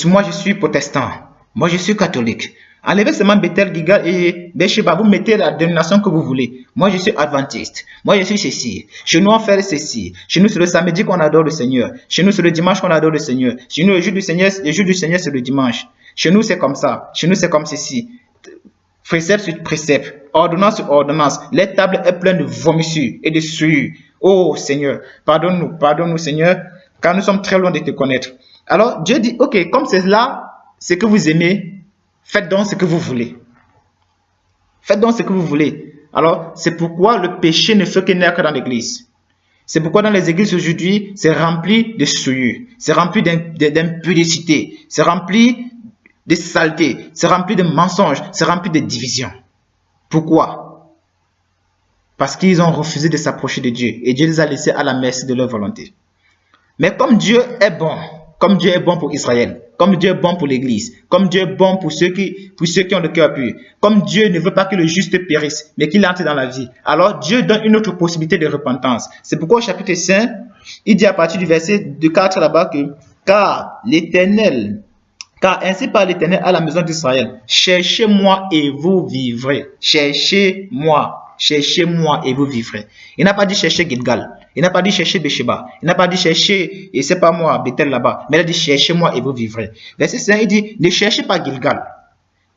Moi, je suis protestant. Moi, je suis catholique. Enlevez seulement Bethel, Gilgal et Beersheba, vous mettez la dénomination que vous voulez. Moi, je suis adventiste. Moi, je suis ceci. Chez nous, on fait ceci. Chez nous, c'est le samedi qu'on adore le Seigneur. Chez nous, c'est le dimanche qu'on adore le Seigneur. Chez nous, le jour du Seigneur, c'est le dimanche. Chez nous, c'est comme ça. Chez nous, c'est comme ceci. Précepte sur précepte, ordonnance sur ordonnance. Les tables est pleine de vomissures et de souillures. Oh Seigneur, pardonne-nous Seigneur, car nous sommes très loin de te connaître. Alors, Dieu dit, ok, comme c'est là, ce que vous aimez, faites donc ce que vous voulez. Faites donc ce que vous voulez. Alors, c'est pourquoi le péché ne fait que naître dans l'église. C'est pourquoi dans les églises aujourd'hui, c'est rempli de souillures, c'est rempli d'impudicité, c'est rempli de saleté, c'est rempli de mensonges, c'est rempli de divisions. Pourquoi? Parce qu'ils ont refusé de s'approcher de Dieu et Dieu les a laissés à la merci de leur volonté. Mais comme Dieu est bon pour Israël, comme Dieu est bon pour l'Église, comme Dieu est bon pour ceux qui ont le cœur pur, comme Dieu ne veut pas que le juste périsse, mais qu'il entre dans la vie, alors Dieu donne une autre possibilité de repentance. C'est pourquoi au chapitre 5, il dit à partir du verset 4 là-bas que « Car ainsi parle l'Éternel à la maison d'Israël, cherchez-moi et vous vivrez. Cherchez-moi et vous vivrez. » Il n'a pas dit chercher Gilgal. Il n'a pas dit chercher Beersheba. Il n'a pas dit chercher, et c'est pas moi, Bethel là-bas. Mais il a dit cherchez-moi et vous vivrez. Verset 5, il dit ne cherchez pas Gilgal.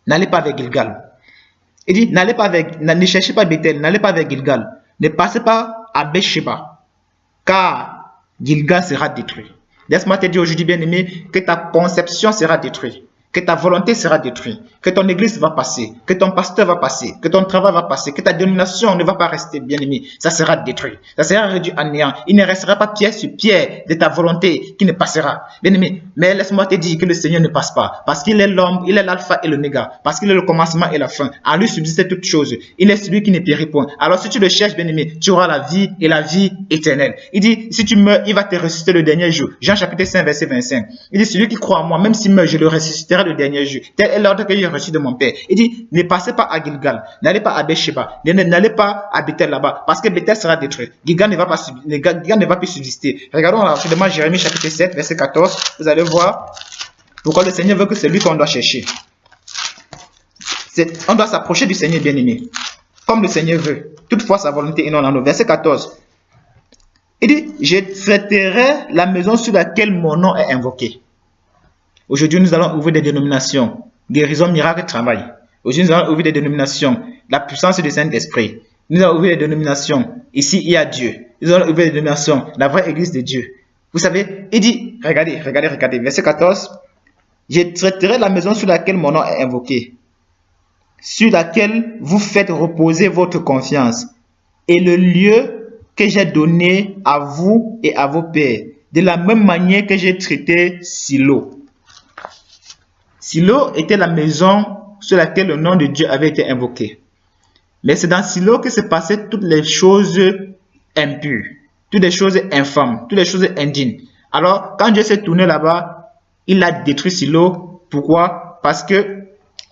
N'allez pas avec Gilgal. Il dit ne cherchez pas Bethel. N'allez pas avec Gilgal. Ne passez pas à Beersheba. Car Gilgal sera détruit. Laisse-moi te dire aujourd'hui, bien-aimé, que ta conception sera détruite, que ta volonté sera détruite, que ton église va passer, que ton pasteur va passer, que ton travail va passer, que ta dénomination ne va pas rester, bien-aimé. Ça sera détruit, ça sera réduit à néant. Il ne restera pas pierre sur pierre de ta volonté qui ne passera, bien-aimé. Mais laisse-moi te dire que le Seigneur ne passe pas, parce qu'il est l'homme, il est l'alpha et l'oméga, parce qu'il est le commencement et la fin. En lui subsiste toutes choses. Il est celui qui ne périt point. Alors si tu le cherches, bien-aimé, tu auras la vie et la vie éternelle. Il dit, si tu meurs, il va te ressusciter le dernier jour. Jean chapitre 5, verset 25. Il dit, celui qui croit en moi, même s'il meurt, je le ressusciterai le dernier jour. Tel est l'ordre que j'ai reçu de mon Père. Il dit, ne passez pas à Gilgal, n'allez pas à Beersheba, n'allez pas à Bethel là-bas, parce que Bethel sera détruit. Gilgal ne va plus subsister. Regardons rapidement Jérémie chapitre 7, verset 14. Vous allez voir pourquoi le Seigneur veut que c'est lui qu'on doit chercher. On doit s'approcher du Seigneur bien-aimé, comme le Seigneur veut, toutefois sa volonté et non la nôtre. Verset 14. Il dit, je traiterai la maison sur laquelle mon nom est invoqué. Aujourd'hui, nous allons ouvrir des dénominations. Guérison, miracle, travail. Aujourd'hui, nous allons ouvrir des dénominations. La puissance du Saint-Esprit. Nous allons ouvrir des dénominations. Ici, il y a Dieu. Nous allons ouvrir des dénominations. La vraie église de Dieu. Vous savez, il dit, regardez. Verset 14. Je traiterai la maison sur laquelle mon nom est invoqué, sur laquelle vous faites reposer votre confiance, et le lieu que j'ai donné à vous et à vos pères, de la même manière que j'ai traité Silo. Silo était la maison sur laquelle le nom de Dieu avait été invoqué. Mais c'est dans Silo que se passaient toutes les choses impures, toutes les choses infâmes, toutes les choses indignes. Alors, quand Dieu s'est tourné là-bas, il a détruit Silo. Pourquoi? Parce que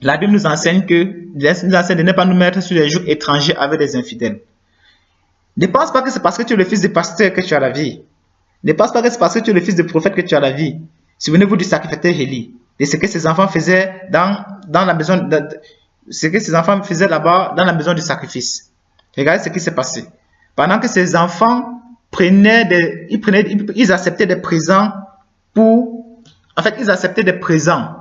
la Bible nous enseigne de ne pas nous mettre sur les jougs étrangers avec des infidèles. Ne pense pas que c'est parce que tu es le fils de pasteur que tu as la vie. Ne pense pas que c'est parce que tu es le fils de prophète que tu as la vie. Souvenez-vous du sacrificateur Élie, de ce que ses enfants faisaient dans la maison, ce que ses enfants faisaient là-bas dans la maison du sacrifice. Regardez ce qui s'est passé. Pendant que ses enfants ils acceptaient des présents ils acceptaient des présents.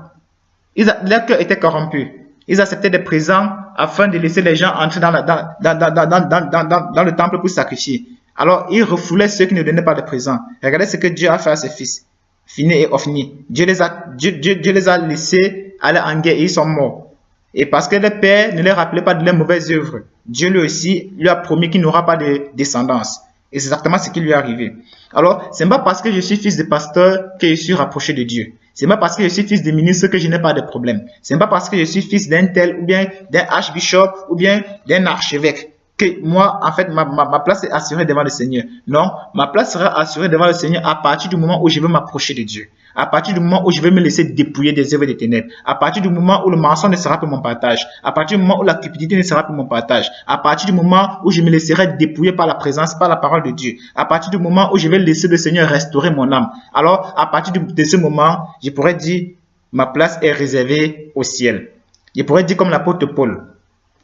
Leur cœur était corrompu. Ils acceptaient des présents afin de laisser les gens entrer dans le temple pour sacrifier. Alors, ils refoulaient ceux qui ne donnaient pas de présents. Regardez ce que Dieu a fait à ses fils, Phiné et Ophni. Dieu les a laissés allaient en guerre et ils sont morts. Et parce que les pères ne les rappelaient pas de leurs mauvaises œuvres, Dieu lui aussi lui a promis qu'il n'aura pas de descendance. Et c'est exactement ce qui lui est arrivé. Alors, c'est pas parce que je suis fils de pasteur que je suis rapproché de Dieu. C'est pas parce que je suis fils de ministre que je n'ai pas de problème. C'est pas parce que je suis fils d'un tel ou bien d'un archbishop ou bien d'un archevêque que moi, en fait, ma place est assurée devant le Seigneur. Non, ma place sera assurée devant le Seigneur à partir du moment où je veux m'approcher de Dieu. À partir du moment où je vais me laisser dépouiller des œuvres des ténèbres. À partir du moment où le mensonge ne sera plus mon partage. À partir du moment où la cupidité ne sera plus mon partage. À partir du moment où je me laisserai dépouiller par la présence, par la parole de Dieu. À partir du moment où je vais laisser le Seigneur restaurer mon âme. Alors, à partir de ce moment, je pourrais dire, ma place est réservée au ciel. Je pourrais dire comme l'apôtre Paul.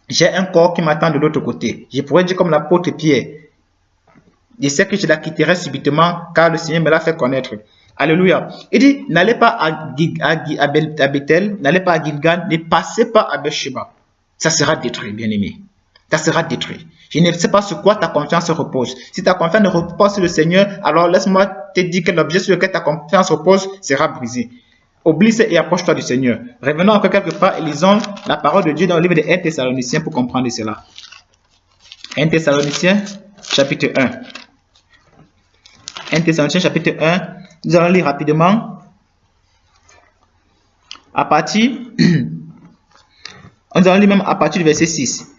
J'ai un corps qui m'attend de l'autre côté. Je pourrais dire comme l'apôtre Pierre. Je sais que je la quitterai subitement car le Seigneur me l'a fait connaître. Alléluia. Il dit, n'allez pas à Bethel, n'allez pas à Gilgal, ne passez pas à Beersheba. Ça sera détruit, bien-aimé. Ça sera détruit. Je ne sais pas sur quoi ta confiance repose. Si ta confiance ne repose pas sur le Seigneur, alors laisse-moi te dire que l'objet sur lequel ta confiance repose sera brisé. Oublie ça et approche-toi du Seigneur. Revenons encore quelque part et lisons la parole de Dieu dans le livre de 1 Thessaloniciens pour comprendre cela. 1 Thessaloniciens, chapitre 1. 1 Thessaloniciens, chapitre 1. Nous allons lire rapidement. Nous allons lire même à partir du verset 6.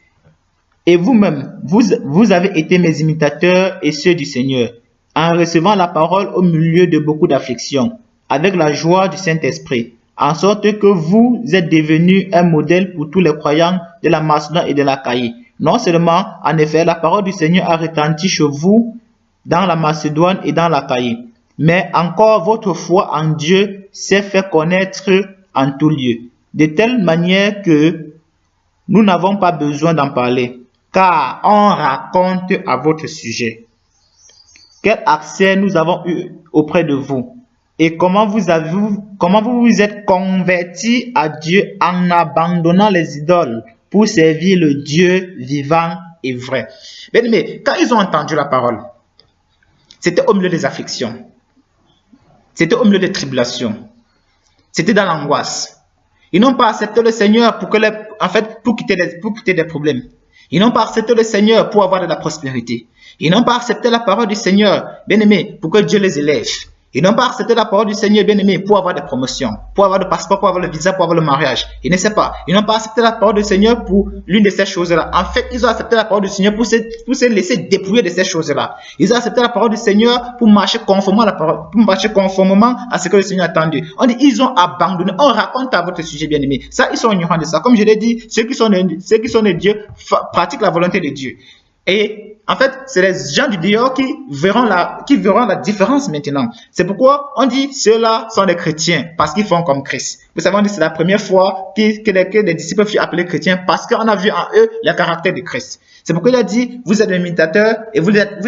Et vous-même, vous avez été mes imitateurs et ceux du Seigneur, en recevant la parole au milieu de beaucoup d'afflictions, avec la joie du Saint-Esprit, en sorte que vous êtes devenus un modèle pour tous les croyants de la Macédoine et de l'Achaïe. Non seulement, en effet, la parole du Seigneur a retenti chez vous dans la Macédoine et dans l'Achaïe, mais encore votre foi en Dieu s'est fait connaître en tout lieu, de telle manière que nous n'avons pas besoin d'en parler, car on raconte à votre sujet quel accès nous avons eu auprès de vous et comment vous vous êtes convertis à Dieu en abandonnant les idoles pour servir le Dieu vivant et vrai. Bien aimé, quand ils ont entendu la parole, c'était au milieu des afflictions, c'était au milieu des tribulations, c'était dans l'angoisse. Ils n'ont pas accepté le Seigneur pour quitter des problèmes. Ils n'ont pas accepté le Seigneur pour avoir de la prospérité. Ils n'ont pas accepté la parole du Seigneur, bien-aimé, pour que Dieu les élève. Ils n'ont pas accepté la parole du Seigneur, bien-aimé, pour avoir des promotions, pour avoir le passeport, pour avoir le visa, pour avoir le mariage. Ils ne savent pas. Ils n'ont pas accepté la parole du Seigneur pour l'une de ces choses-là. En fait, ils ont accepté la parole du Seigneur pour se laisser dépouiller de ces choses-là. Ils ont accepté la parole du Seigneur pour marcher conformément à la parole, pour marcher conformément à ce que le Seigneur a attendu. On dit, ils ont abandonné. On raconte à votre sujet, bien-aimé. Ça, ils sont ignorants de ça. Comme je l'ai dit, ceux qui sont de Dieu pratiquent la volonté de Dieu. Et en fait, c'est les gens du dehors qui verront la différence maintenant. C'est pourquoi on dit ceux-là sont des chrétiens parce qu'ils font comme Christ. Vous savez, on dit c'est la première fois que les disciples furent appelés chrétiens parce qu'on a vu en eux le caractère de Christ. C'est pourquoi il a dit, vous êtes des imitateurs et vous êtes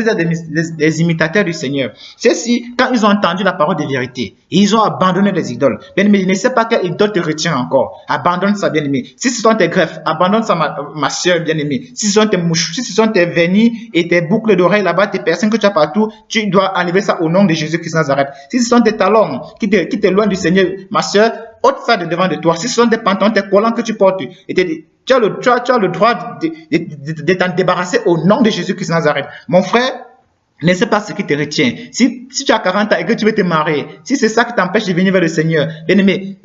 des imitateurs du Seigneur. C'est-à-dire, quand ils ont entendu la parole de vérité, ils ont abandonné les idoles. Bien-aimé, ne sais pas quelle idole te retient encore. Abandonne ça, bien-aimé. Si ce sont tes greffes, abandonne ça, ma soeur, bien-aimée. Si ce sont tes mouches, si ce sont tes vernis et tes boucles d'oreilles là-bas, tes personnes que tu as partout, tu dois enlever ça au nom de Jésus-Christ de Nazareth. Si ce sont tes talons qui t'éloignent du Seigneur, ma soeur, ôte ça de devant de toi. Si ce sont des pantalons, tes collants que tu portes, tu as le droit de t'en débarrasser au nom de Jésus-Christ de Nazareth. Mon frère, ne sais pas ce qui te retient. Si tu as 40 ans et que tu veux te marier, si c'est ça qui t'empêche de venir vers le Seigneur, bien-aimé,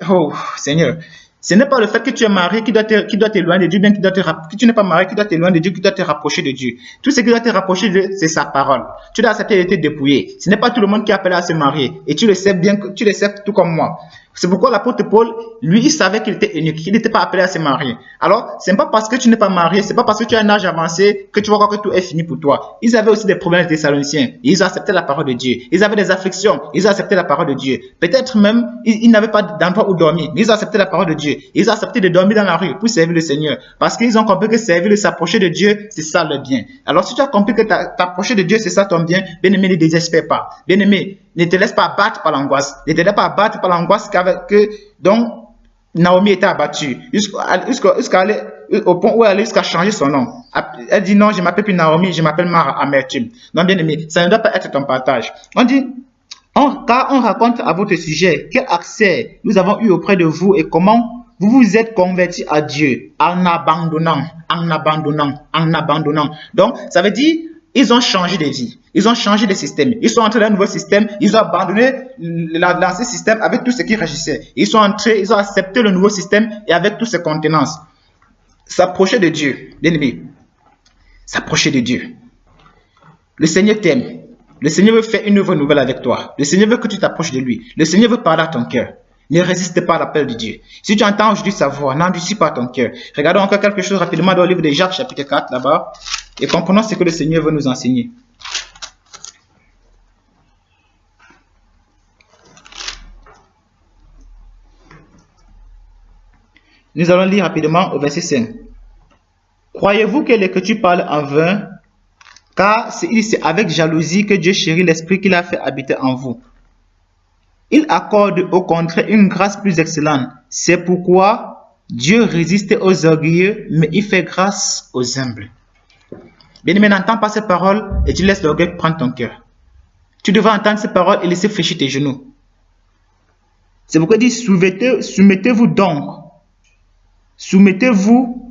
oh Seigneur, ce n'est pas le fait que tu es marié qui doit t'éloigner de Dieu, bien que tu n'es pas marié qui doit t'éloigner de Dieu, qui doit te rapprocher de Dieu. Tout ce qui doit te rapprocher de Dieu, c'est sa parole. Tu dois accepter d'être dépouillé. Ce n'est pas tout le monde qui est appelé à se marier. Et tu le sais bien, tu le sais tout comme moi. C'est pourquoi l'apôtre Paul, lui, il savait qu'il était unique, qu'il n'était pas appelé à se marier. Alors, c'est pas parce que tu n'es pas marié, c'est pas parce que tu as un âge avancé que tu vas croire que tout est fini pour toi. Ils avaient aussi des problèmes des Thessaloniciens. Ils ont accepté la parole de Dieu. Ils avaient des afflictions. Ils ont accepté la parole de Dieu. Peut-être même, ils n'avaient pas d'endroit où dormir. Mais ils ont accepté la parole de Dieu. Ils ont accepté de dormir dans la rue pour servir le Seigneur. Parce qu'ils ont compris que servir et s'approcher de Dieu, c'est ça le bien. Alors, si tu as compris que t'approcher de Dieu, c'est ça ton bien, bien-aimé, ne désespère pas. Bien-aimé, ne te laisse pas abattre par l'angoisse. Ne te laisse pas abattre par l'angoisse dont Naomi était abattue. Jusqu'à aller au point où elle allait jusqu'à changer son nom. Elle dit non, je ne m'appelle plus Naomi, je m'appelle Mara Amertume. Non, bien aimé, ça ne doit pas être ton partage. On dit, Car on raconte à votre sujet quel accès nous avons eu auprès de vous et comment vous vous êtes convertis à Dieu en abandonnant. Donc, ça veut dire, ils ont changé de vie, ils ont changé de système, ils sont entrés dans un nouveau système, ils ont abandonné l'ancien système avec tout ce qui régissait. Ils ont accepté le nouveau système et avec toutes ses contenances. S'approcher de Dieu, bien-aimé, s'approcher de Dieu. Le Seigneur t'aime. Le Seigneur veut faire une œuvre nouvelle avec toi. Le Seigneur veut que tu t'approches de lui. Le Seigneur veut parler à ton cœur. Ne résiste pas à l'appel de Dieu. Si tu entends aujourd'hui sa voix, n'endurcis pas ton cœur. Regardons encore quelque chose rapidement dans le livre de Jacques, chapitre 4, là-bas, et comprenons ce que le Seigneur veut nous enseigner. Nous allons lire rapidement au verset 5. Croyez-vous que l'Écriture parle en vain? Car c'est avec jalousie que Dieu chérit l'esprit qu'il a fait habiter en vous. Il accorde au contraire une grâce plus excellente. C'est pourquoi Dieu résiste aux orgueilleux, mais il fait grâce aux humbles. Bien-aimé, n'entends pas ces paroles et tu laisses l'orgueil prendre ton cœur. Tu devrais entendre ces paroles et laisser fléchir tes genoux. C'est pourquoi il dit, soumettez-vous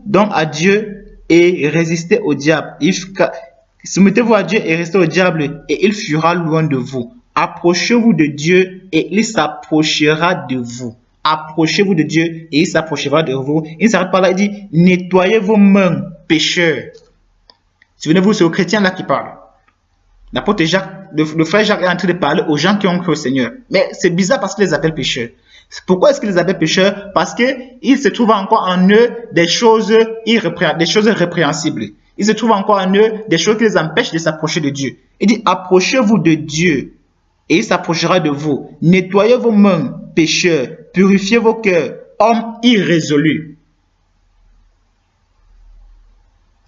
donc à Dieu et résistez au diable. Soumettez-vous à Dieu et restez au diable et il fuira loin de vous. Approchez-vous de Dieu et il s'approchera de vous. Approchez-vous de Dieu et il s'approchera de vous. Il ne s'arrête pas là, il dit, nettoyez vos mains, pécheurs. Souvenez-vous, c'est aux chrétiens là qui parle. L'apôtre Jacques, le frère Jacques est en train de parler aux gens qui ont cru au Seigneur. Mais c'est bizarre parce qu'il les appelle pécheurs. Pourquoi est-ce qu'il les appelle pécheurs? Parce qu'il se trouve encore en eux des choses répréhensibles. Il se trouve encore en eux des choses qui les empêchent de s'approcher de Dieu. Il dit, approchez-vous de Dieu et il s'approchera de vous. Nettoyez vos mains, pécheurs, purifiez vos cœurs, hommes irrésolus.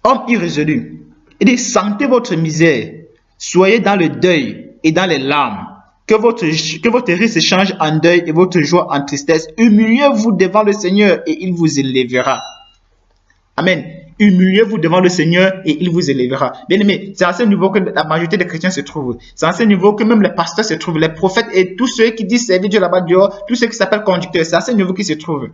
Hommes irrésolus. Il dit, sentez votre misère, soyez dans le deuil et dans les larmes. Que votre rire se change en deuil et votre joie en tristesse. Humiliez-vous devant le Seigneur et il vous élèvera. Amen. Humiliez-vous devant le Seigneur et il vous élèvera. Bien aimé, c'est à ce niveau que la majorité des chrétiens se trouvent. C'est à ce niveau que même les pasteurs se trouvent, les prophètes et tous ceux qui disent servir Dieu là-bas dehors, tous ceux qui s'appellent conducteurs, c'est à ce niveau qu'ils se trouvent.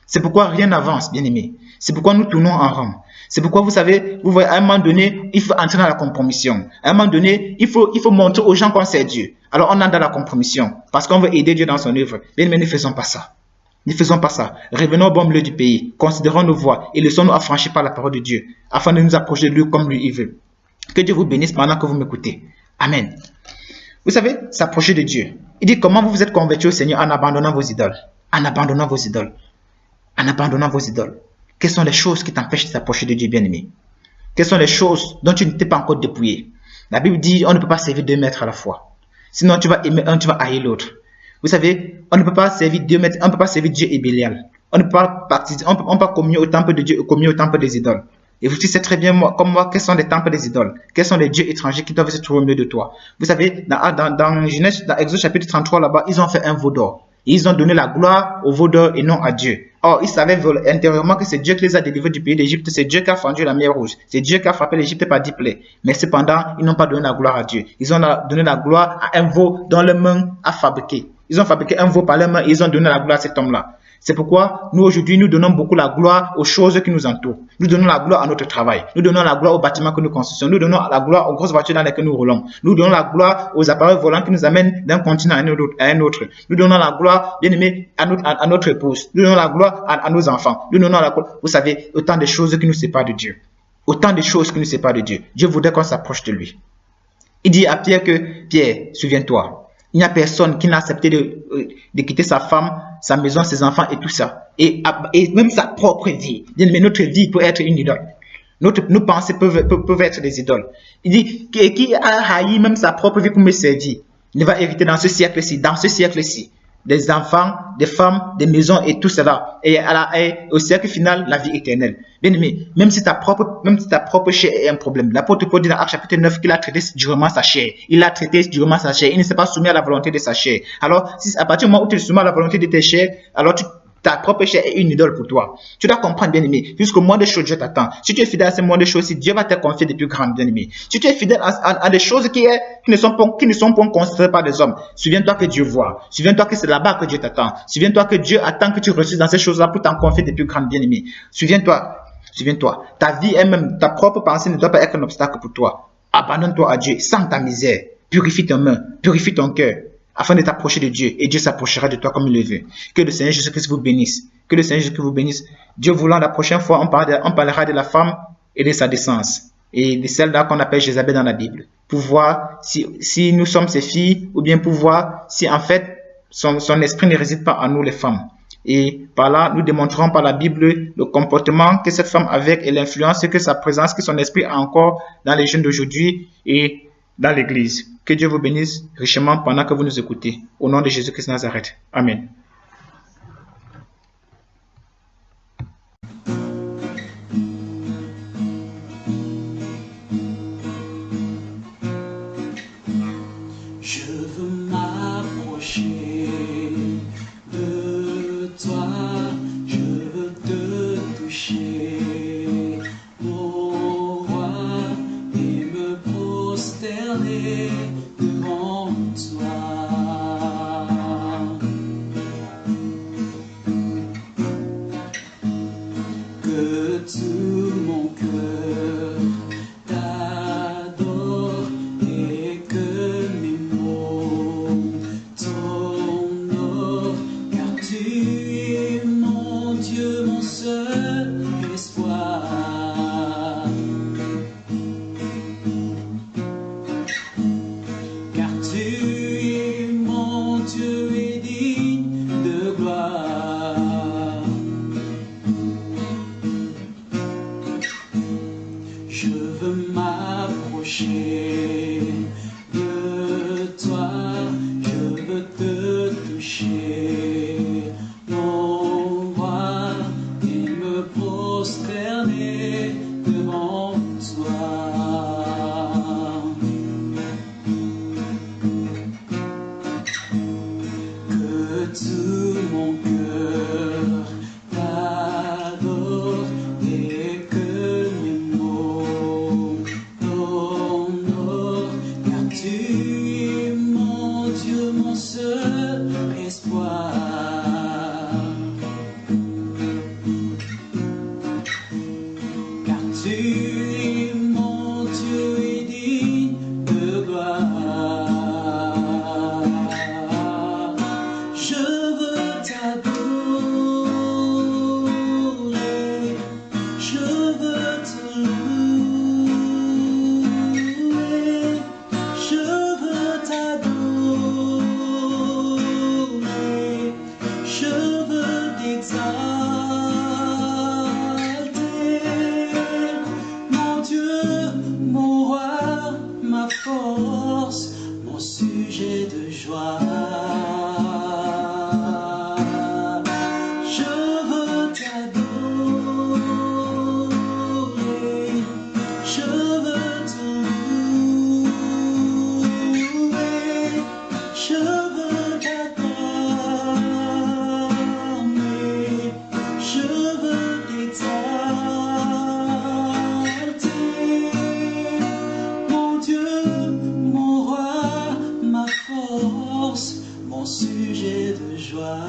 C'est pourquoi rien n'avance, bien aimé. C'est pourquoi nous tournons en rond. C'est pourquoi vous savez, vous voyez, à un moment donné, il faut entrer dans la compromission. À un moment donné, il faut montrer aux gens qu'on sait Dieu. Alors on entre dans la compromission parce qu'on veut aider Dieu dans son œuvre. Bien aimé, ne faisons pas ça. Ne faisons pas ça. Revenons au bon milieu du pays. Considérons nos voies et laissons-nous affranchir par la parole de Dieu afin de nous approcher de lui comme lui il veut. Que Dieu vous bénisse pendant que vous m'écoutez. Amen. Vous savez, s'approcher de Dieu. Il dit comment vous vous êtes convertis au Seigneur en abandonnant vos idoles. En abandonnant vos idoles. En abandonnant vos idoles. Quelles sont les choses qui t'empêchent de s'approcher de Dieu, bien-aimé? Quelles sont les choses dont tu ne t'es pas encore dépouillé? La Bible dit on ne peut pas servir 2 maîtres à la fois. Sinon tu vas aimer un, tu vas haïr l'autre. Vous savez, on ne peut pas servir 2 maîtres, on ne peut pas servir Dieu et Bélial. On ne peut pas participer, on peut communier au temple de Dieu et communier au temple des idoles. Et vous savez très bien, comme moi, quels sont les temples des idoles? Quels sont les dieux étrangers qui doivent se trouver au milieu de toi? Vous savez, dans Genèse, dans Exode chapitre 33, là-bas, ils ont fait un veau d'or. Ils ont donné la gloire au veau d'or et non à Dieu. Or, ils savaient intérieurement que c'est Dieu qui les a délivrés du pays d'Égypte, c'est Dieu qui a fendu la mer rouge, c'est Dieu qui a frappé l'Égypte par 10 plaies. Mais cependant, ils n'ont pas donné la gloire à Dieu. Ils ont donné la gloire à un veau dont leurs mains a fabriqué. Ils ont fabriqué un veau par leurs mains et ils ont donné la gloire à cet homme-là. C'est pourquoi nous aujourd'hui, nous donnons beaucoup la gloire aux choses qui nous entourent. Nous donnons la gloire à notre travail. Nous donnons la gloire aux bâtiments que nous construisons. Nous donnons la gloire aux grosses voitures dans lesquelles nous roulons. Nous donnons la gloire aux appareils volants qui nous amènent d'un continent à un autre. Nous donnons la gloire, bien aimé, à notre épouse. Nous donnons la gloire à nos enfants. Nous donnons la gloire. Vous savez, autant de choses qui nous séparent de Dieu. Autant de choses qui nous séparent de Dieu. Dieu voudrait qu'on s'approche de lui. Il dit à Pierre que, Pierre, souviens-toi, il n'y a personne qui n'a accepté de quitter sa femme, sa maison, ses enfants et tout ça. Et même sa propre vie. Mais notre vie peut être une idole. Nos pensées peuvent être des idoles. Il dit, qui a haï même sa propre vie pour me servir, il va hériter dans ce siècle-ci, des enfants, des femmes, des maisons et tout cela. Et au siècle final, la vie éternelle. Bien aimé, même si ta propre chair est un problème. L'apôtre Paul dit dans Actes chapitre 9 qu'il a traité durement sa chair. Il a traité durement sa chair. Il ne s'est pas soumis à la volonté de sa chair. Alors, à partir du moment où tu es soumis à la volonté de tes chairs, alors Ta propre chair est une idole pour toi. Tu dois comprendre, bien-aimé, jusqu'au moins des choses, Dieu t'attend. Si tu es fidèle à ces moindres choses, Dieu va te confier des plus grandes, bien-aimé. Si tu es fidèle à des choses qui ne sont pas considérées par des hommes, souviens-toi que Dieu voit. Souviens-toi que c'est là-bas que Dieu t'attend. Souviens-toi que Dieu attend que tu reçues dans ces choses-là pour t'en confier des plus grandes, bien-aimé. Souviens-toi, ta vie elle-même, ta propre pensée ne doit pas être un obstacle pour toi. Abandonne-toi à Dieu, sens ta misère, purifie tes mains, purifie ton cœur, afin de t'approcher de Dieu, et Dieu s'approchera de toi comme il le veut. Que le Seigneur Jésus-Christ vous bénisse. Que le Seigneur Jésus-Christ vous bénisse. Dieu voulant, la prochaine fois, on parlera de la femme et de sa descendance, et de celle-là qu'on appelle Jézabel dans la Bible, pour voir si nous sommes ses filles, ou bien pour voir si en fait son esprit ne réside pas en nous les femmes. Et par là, nous démontrerons par la Bible le comportement que cette femme avait et l'influence que sa présence, que son esprit a encore dans les jeunes d'aujourd'hui et dans l'Église. Que Dieu vous bénisse richement pendant que vous nous écoutez. Au nom de Jésus-Christ de Nazareth. Amen. Je veux m'approcher de toi, je veux te toucher, ô roi, et me prosterner devant toi. Que tout mon cœur t'adore et que mes mots t'honorent, car tu es mon Dieu, mon seul espoir. Car tu es mon Dieu et digne de gloire. Je veux m'approcher de toi, je veux te toucher, mon roi, et me prosterner devant toi. Que tout mon cœur t'adore et que mes mots t'honorent, car tu es mon Dieu, mon seul espoir. Car tu es mon Dieu et digne de gloire. Je veux t'adorer, je veux te louer, je veux t'adorer, je veux t'exalter, mon Dieu, mon roi, ma force, mon sujet de joie. Je veux t'adorer, je veux te louer, je veux t'acclamer, je veux t'exalter, mon Dieu, mon roi, ma force, mon sujet de joie.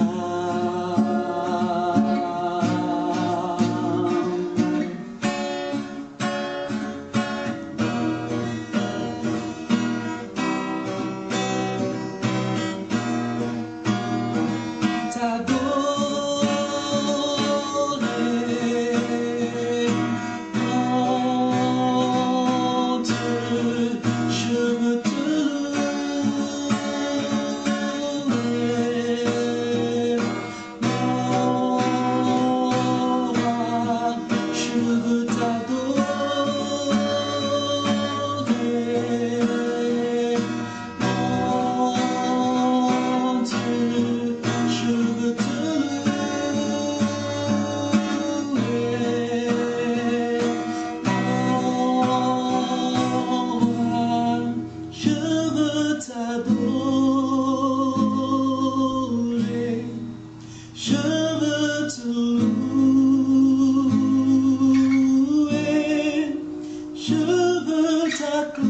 t'acclamer,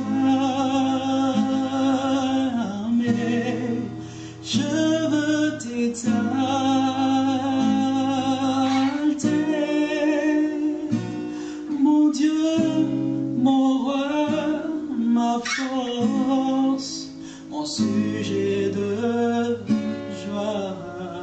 je veux t'exalter. Mon Dieu, mon roi, ma force, mon sujet de joie.